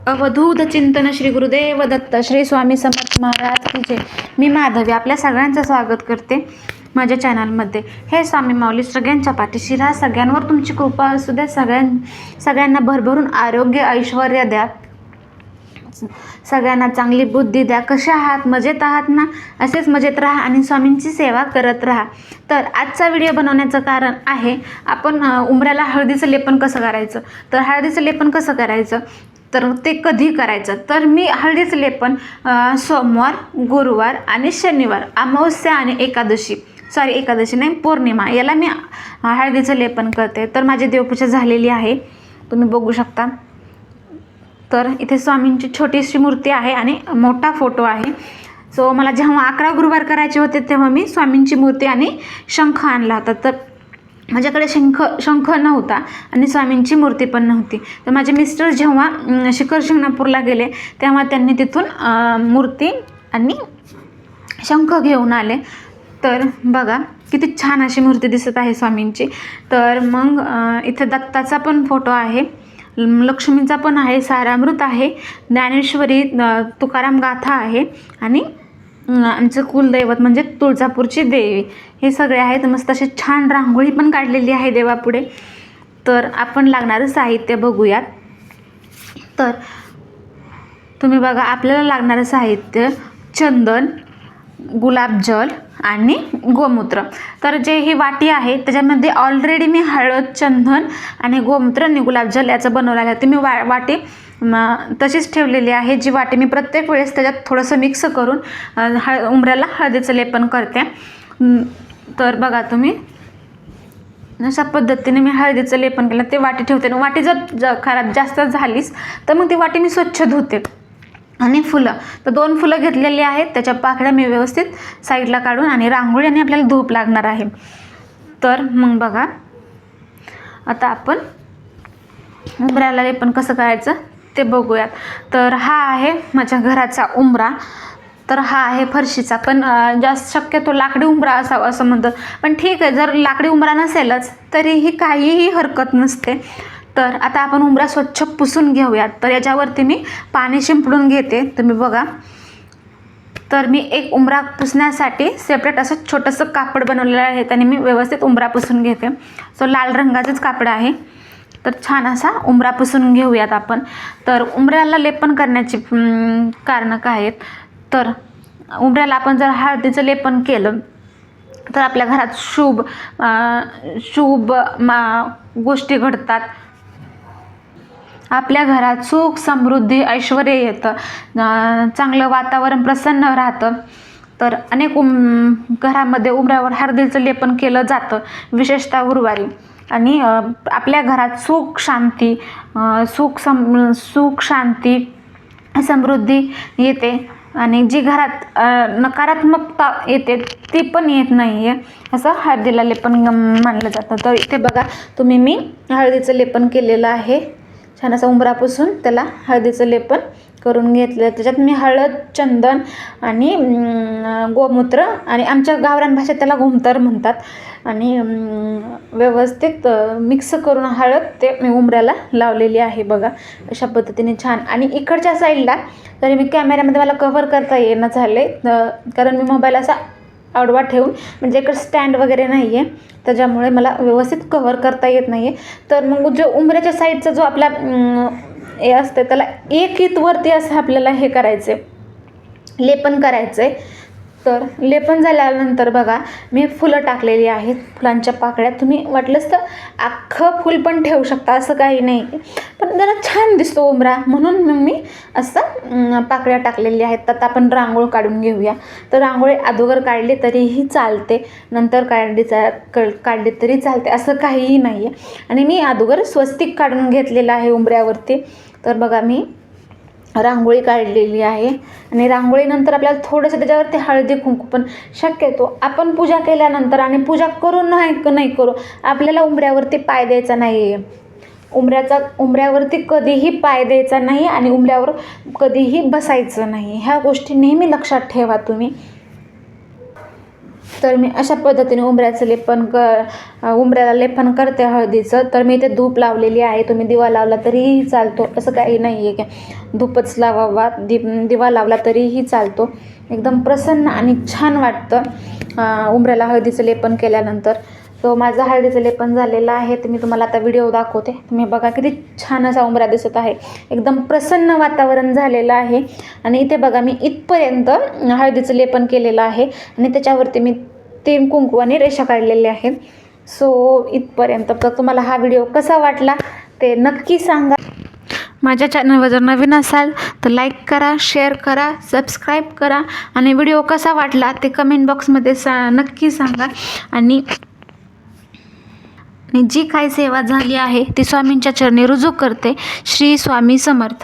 अवधूत चिंतन श्री गुरुदेव दत्त श्री स्वामी समर्थ महाराज की जय. मी माधवी आपल्या सगळ्यांचं स्वागत करते माझ्या चॅनलमध्ये. हे स्वामी माऊली सगळ्यांच्या पाठीशी राहा, सगळ्यांवर तुमची कृपा असू द्या, सगळ्यांना भरभरून आरोग्य ऐश्वर्य द्या, सगळ्यांना चांगली बुद्धी द्या. कशा आहात? मजेत आहात ना? असेच मजेत राहा आणि स्वामींची सेवा करत राहा. तर आजचा व्हिडिओ बनवण्याचं कारण आहे, आपण उंबऱ्याला हळदीचं लेपन कसं करायचं. तर हळदीचं लेपन कसं करायचं, तर ते कधी करायचं. तर मी हळदीचं लेपन सोमवार, गुरुवार आणि शनिवार, अमावस्या आणि एकादशी नाही, पौर्णिमा याला मी हळदीचं लेपन करते. तर माझी देवपूजा झालेली आहे, तुम्ही बघू शकता. तर इथे स्वामींची छोटीशी मूर्ती आहे आणि मोठा फोटो आहे. सो मला जेव्हा 11 गुरुवार करायचे होते तेव्हा मी स्वामींची मूर्ती आणि शंख आणला होता. तर माझ्याकडे शंख नव्हता आणि स्वामींची मूर्ती पण नव्हती. तर माझे मिस्टर जेव्हा शिखर शिंगणापूरला गेले तेव्हा त्यांनी तिथून मूर्ती आणि शंख घेऊन आले. तर बघा किती छान अशी मूर्ती दिसत आहे स्वामींची. तर मग इथे दत्ताचा पण फोटो आहे, लक्ष्मीचा पण आहे, सारामृत आहे, ज्ञानेश्वरी, तुकाराम गाथा आहे आणि आमचं कुलदैवत म्हणजे तुळजापूरची देवी, हे सगळे आहेत. मस्त अशी छान रांगोळी पण काढलेली आहे देवापुढे. तर आपण लागणारं साहित्य बघूयात. तर तुम्ही बघा, आपल्याला लागणारं साहित्य चंदन, गुलाबजल आणि गोमूत्र. तर जे ही वाटी आहे त्याच्यामध्ये ऑलरेडी मी हळद, चंदन आणि गोमूत्र आणि गुलाबजल याचं बनवलेलं आहे. मी वाटी तशीच ठेवलेली आहे. जी वाटी मी प्रत्येक वेळेस त्याच्यात थोडंसं मिक्स करून उंबऱ्याला हळदीचं लेपन करते. तर बघा तुम्ही, अशा पद्धतीने मी हळदीचं लेपन केलं. ते वाटी ठेवते. वाटी जर खराब जास्त झालीच तर मग ती वाटी मी स्वच्छ धुते. आणि फुलं, तर 2 फुलं घेतलेली आहेत, त्याच्या पाकळ्या मी व्यवस्थित साईडला काढून, आणि रांगोळी आणि आपल्याला धूप लागणार आहे. तर मग बघा, आता आपण उंबऱ्याला लेपन कसं करायचं ते बघूयात. तर हा आहे माझ्या घराचा उंबरा. तर हा आहे फरशीचा, पण जास्त शक्यतो लाकडी उंबरा असावा असं म्हणतात. पण ठीक आहे, जर लाकडी उंबरा नसेलच तरीही काहीही हरकत नसते. तर आता आपण उंबरा स्वच्छ पुसून घेऊयात. तर याच्यावरती मी पाणी शिंपडून घेते, तुम्ही बघा. तर मी एक उंबरा पुसण्यासाठी सेपरेट असं छोटंसं कापड बनवलेलं आहे, त्याने मी व्यवस्थित उंबरा पुसून घेते. सो लाल रंगाचंच कापड आहे. तर छान असा उंबरा पुसून घेऊयात आपण. तर उंबऱ्याला लेपन करण्याची कारणं काय आहेत. तर उंबऱ्याला आपण जर हळदीचं लेपन केलं तर आपल्या घरात शुभ गोष्टी घडतात. आपल्या घरात सुख, समृद्धी, ऐश्वर्य येतं, चांगलं वातावरण प्रसन्न राहतं. तर अनेक घरामध्ये उंबऱ्यावर हळदीचं लेपन केलं जातं, विशेषतः गुरुवारी. आणि आपल्या घरात सुख शांती समृद्धी येते. आणि जी घरात नकारात्मकता येते ती पण येत नाही आहे, असं हळदीला लेपन मानलं जातं. तर इथे बघा तुम्ही, मी हळदीचं लेपन केलेलं आहे. छान असा उंबरा पुसून त्याला हळदीचं लेपन करून घेतलं. त्याच्यात मी हळद, चंदन आणि गोमूत्र, आणि आमच्या गावरान भाषेत त्याला घुमतर म्हणतात, आणि व्यवस्थित मिक्स करून हळद ते मी उंबऱ्याला लावलेली आहे. बघा अशा पद्धतीने छान. आणि इकडच्या साईडला तरी मी कॅमेऱ्यामध्ये मला कव्हर करता येणं झाले, कारण मी मोबाईल असा आडवा ठेवून, म्हणजे इकडं स्टँड वगैरे नाही आहे, त्याच्यामुळे मला व्यवस्थित कव्हर करता येत नाही आहे. तर मग जो उंबऱ्याच्या साईडचा जो आपला हे असतं त्याला एक वरती असं आपल्याला हे करायचं आहे, लेपन करायचं आहे. तर लेपन झाल्यानंतर बघा मी फुलं टाकलेली आहेत, फुलांच्या पाकळ्या. तुम्ही वाटलंच तर अख्खं फुल पण ठेवू शकता, असं काही नाही, पण जरा छान दिसतो उंबरा म्हणून मी असं पाकळ्या टाकलेली आहेत. तर आपण रांगोळी काढून घेऊया. तर रांगोळी अगोदर काढली तरीही चालते, नंतर काढली तरी चालते, असं काहीही नाही आहे. आणि मी अगोदर स्वस्तिक काढून घेतलेलं आहे उंबऱ्यावरती. तर बघा मी रांगोळी काढलेली आहे, आणि रांगोळीनंतर आपल्याला थोडंसं त्याच्यावरती हळदी कुंकू. पण शक्यतो आपण पूजा केल्यानंतर आणि पूजा करून नाही करू, आपल्याला उंबऱ्यावरती पाय द्यायचा नाही आहे. उंबऱ्यावरती कधीही पाय द्यायचा नाही आणि उंबऱ्यावर कधीही बसायचं नाही. ह्या गोष्टी नेहमी लक्षात ठेवा तुम्ही. तर मी अशा पद्धतीने उंबऱ्याला लेपन करते हळदीचं. तर मी इथे धूप लावलेली आहे. तुम्ही दिवा लावला तरीही चालतो, असं काही नाही आहे की धूपच लावावा, दिवा लावला तरीही चालतो. एकदम प्रसन्न आणि छान वाटतं उंबऱ्याला हळदीचं लेपन केल्यानंतर. तो माझं हळदीचं लेपन झालेलं आहे. तर मी तुम्हाला आता व्हिडिओ दाखवते. तुम्ही बघा किती छान असा उंबरा दिसत आहे. एकदम प्रसन्न वातावरण झालेलं आहे. आणि इथे बघा मी इथपर्यंत हळदीचं लेपन केलेलं आहे आणि त्याच्यावरती मी 3 कुंकवाने रेषा काढलेल्या आहेत. सो इथपर्यंत. तर तुम्हाला हा व्हिडिओ कसा वाटला ते नक्की सांगा. माझ्या चॅनलवर जर नवीन असाल तर लाईक करा, शेअर करा, सबस्क्राईब करा आणि व्हिडिओ कसा वाटला ते कमेंट बॉक्समध्ये नक्की सांगा. आणि जी काही सेवा झाली आहे ती स्वामींच्या चरणी रुजू करते. श्री स्वामी समर्थ.